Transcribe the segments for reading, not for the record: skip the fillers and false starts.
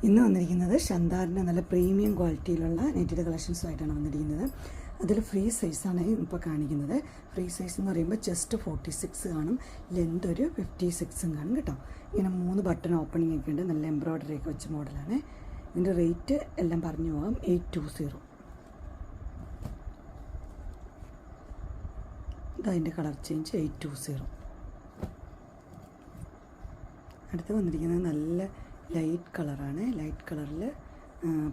ഇന്ന് വന്നിരിക്കുന്നത് ഷന്താറിൻ്റെ നല്ല പ്രീമിയം ക്വാളിറ്റിയിലുള്ള നെറ്റഡ് കളക്ഷൻസുമായിട്ടാണ് വന്നിരിക്കുന്നത്. അതിൽ ഫ്രീ സൈസാണ് ഇപ്പോൾ കാണിക്കുന്നത്. ഫ്രീ സൈസ് എന്ന് പറയുമ്പോൾ ചെസ്റ്റ് 46 കാണും, ലെന്ത് ഒരു 56 കാണും കേട്ടോ. ഇങ്ങനെ 3 ബട്ടൺ ഓപ്പണിംഗ് ഒക്കെ ഉണ്ട്, നല്ല എംബ്രോയ്ഡറി ഒക്കെ വെച്ച മോഡലാണ്. ഇതിൻ്റെ റേറ്റ് എല്ലാം പറഞ്ഞു പോകാം. 820. ഇതതിൻ്റെ കളർ ചേഞ്ച് 820. അടുത്ത് വന്നിരിക്കുന്നത് നല്ല ലൈറ്റ് കളറാണ്. ലൈറ്റ് കളറിൽ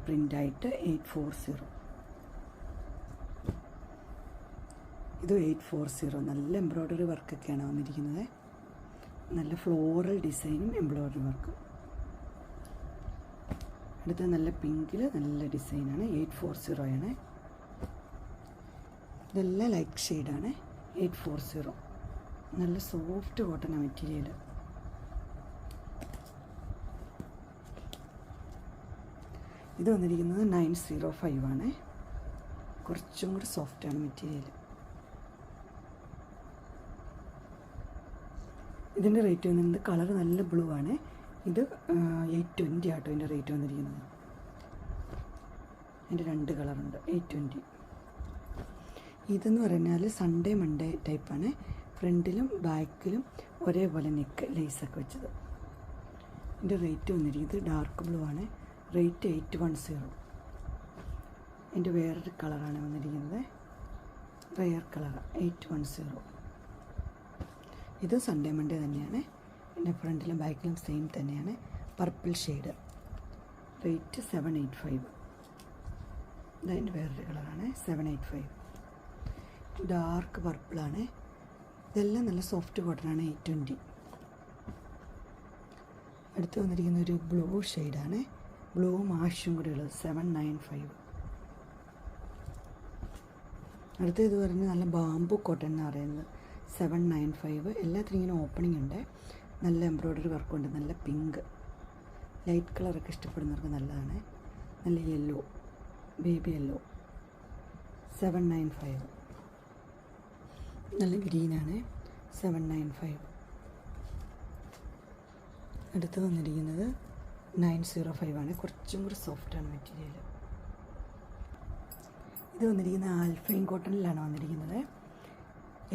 പ്രിൻ്റായിട്ട് 840. ഇത് 840. നല്ല എംബ്രോയ്ഡറി വർക്കൊക്കെയാണ് വന്നിരിക്കുന്നത്. നല്ല ഫ്ലോറൽ ഡിസൈനും എംബ്രോയ്ഡറി വർക്കും. അടുത്ത നല്ല പിങ്കിൽ നല്ല ഡിസൈനാണ്. 840 ആണ്. ഇതെല്ലാം ലൈറ്റ് ഷെയ്ഡാണ്. 840. നല്ല സോഫ്റ്റ് കോട്ടൺ മെറ്റീരിയൽ. ഇത് വന്നിരിക്കുന്നത് 905 ആണ്. കുറച്ചും കൂടി സോഫ്റ്റാണ് മെറ്റീരിയൽ. ഇതിൻ്റെ റേറ്റ് വന്നിരുന്നത് കളർ നല്ല ബ്ലൂ ആണ്. ഇത് 820 ആട്ടോ ഇതിൻ്റെ റേറ്റ് വന്നിരിക്കുന്നത്. അതിൻ്റെ 2 കളറുണ്ട്. 820. ഇതെന്ന് പറഞ്ഞാൽ സൺഡേ മൺഡേ ടൈപ്പാണ്. ഫ്രണ്ടിലും ബാക്കിലും ഒരേപോലെ നെക്ക് ലേസൊക്കെ വെച്ചത്. ഇതിൻ്റെ റേറ്റ് വന്നിരിക്കുന്നത് ഡാർക്ക് ബ്ലൂ ആണ്. റേറ്റ് 810. എൻ്റെ വേറൊരു കളറാണ് വന്നിരിക്കുന്നത്, റെയർ കളർ. 810. ഇത് സൺഡേ മൺഡേ തന്നെയാണ്. എൻ്റെ ഫ്രണ്ടിലും ബാക്കിലും സെയിം തന്നെയാണ്. Purple shade. റേറ്റ് 785. ഇതതിൻ്റെ വേറൊരു കളറാണ്. 785. ഡാർക്ക് പർപ്പിളാണ്. ഇതെല്ലാം നല്ല സോഫ്റ്റ് കോട്ടനാണ്. 820. അടുത്ത് വന്നിരിക്കുന്ന ഒരു ബ്ലൂ ഷെയ്ഡാണ്. ബ്ലൂവും ആഷും കൂടി ഉള്ളത്. 795. അടുത്ത ഇത് പറഞ്ഞ് നല്ല ബാമ്പു കോട്ടൺ എന്ന് പറയുന്നത് 795. എല്ലാത്തിനും ഇങ്ങനെ ഓപ്പണിംഗ് ഉണ്ട്. നല്ല എംബ്രോയ്ഡറി വർക്കുണ്ട്. നല്ല പിങ്ക്, ലൈറ്റ് കളറൊക്കെ ഇഷ്ടപ്പെടുന്നവർക്ക് നല്ലതാണ്. നല്ല യെല്ലോ, ബേബി യെല്ലോ. 795. നല്ല ഗ്രീനാണ്. 795. അടുത്ത് വന്നിരിക്കുന്നത് 905 ആണ്. കുറച്ചും കൂടി സോഫ്റ്റാണ് മെറ്റീരിയൽ. ഇത് വന്നിരിക്കുന്നത് ആൽഫൈൻ കോട്ടണിലാണ് വന്നിരിക്കുന്നത്.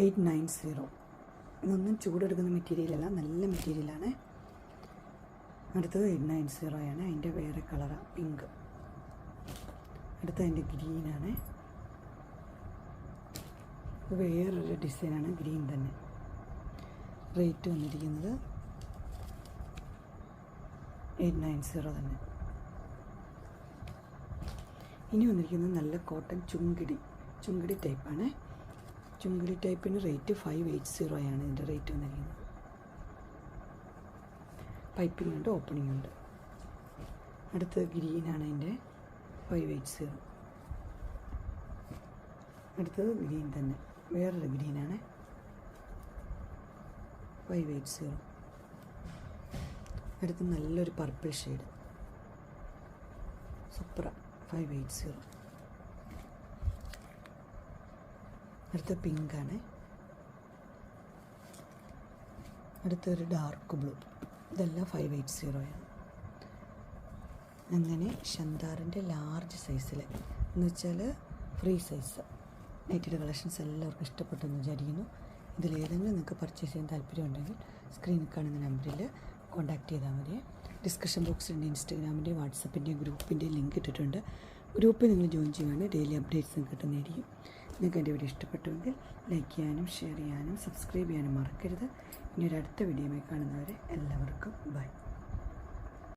890. ഇതൊന്നും ചൂടെടുക്കുന്ന മെറ്റീരിയലല്ല, നല്ല മെറ്റീരിയലാണ്. അടുത്തത് 890 ആണ്. അതിൻ്റെ വേറെ കളറാണ് പിങ്ക്. അടുത്തത് അതിൻ്റെ ഗ്രീനാണ്. ഇത് വേറൊരു ഡിസൈനാണ്, ഗ്രീൻ തന്നെ. റേറ്റ് വന്നിരിക്കുന്നത് 890 തന്നെ. ഇനി വന്നിരിക്കുന്നത് നല്ല കോട്ടൺ ചുങ്കിടി ടൈപ്പാണ്. ചുങ്കിടി ടൈപ്പിന് റേറ്റ് 580 ആണ്. ഇതിൻ്റെ റേറ്റ് വന്നിരിക്കുന്നത്. പൈപ്പിംഗ് ഉണ്ട്, ഓപ്പണിംഗ് ഉണ്ട്. അടുത്തത് ഗ്രീനാണ്. അതിൻ്റെ 580. അടുത്തത് ഗ്രീൻ തന്നെ, വേറൊരു ഗ്രീനാണ്. 580. അടുത്ത് നല്ലൊരു പർപ്പിൾ ഷെയ്ഡ്, സൂപ്പർ. 580. അടുത്ത പിങ്കാണ്. അടുത്തൊരു ഡാർക്ക് ബ്ലൂ. ഇതെല്ലാം 580 ആണ്. അങ്ങനെ ഷന്താറിൻ്റെ ലാർജ് സൈസിൽ എന്ന് വെച്ചാൽ ഫ്രീ സൈസ് നെറ്റഡ് കളക്ഷൻസ് എല്ലാവർക്കും ഇഷ്ടപ്പെട്ടെന്ന് വിചാരിക്കുന്നു. ഇതിലേതെങ്കിലും നിങ്ങൾക്ക് പർച്ചേസ് ചെയ്യാൻ താല്പര്യമുണ്ടെങ്കിൽ സ്ക്രീനിൽ കാണുന്ന നമ്പറിൽ കോൺടാക്റ്റ് ചെയ്താൽ മതി. ഡിസ്കഷൻ ബോക്സിൻ്റെ ഇൻസ്റ്റാഗ്രാമിൻ്റെയും വാട്സപ്പിൻ്റെയും ഗ്രൂപ്പിൻ്റെയും ലിങ്ക് ഇട്ടിട്ടുണ്ട്. ഗ്രൂപ്പിൽ നിങ്ങൾ ജോയിൻ ചെയ്യുകയാണെങ്കിൽ ഡെയിലി അപ്ഡേറ്റ്സും കിട്ടുന്നതായിരിക്കും. നിങ്ങൾക്ക് എൻ്റെ വീഡിയോ ഇഷ്ടപ്പെട്ടുവെങ്കിൽ ലൈക്ക് ചെയ്യാനും ഷെയർ ചെയ്യാനും സബ്സ്ക്രൈബ് ചെയ്യാനും മറക്കരുത്. ഇനി ഒരു അടുത്ത വീഡിയോയുമായി കാണുന്നവരെ എല്ലാവർക്കും ബൈ.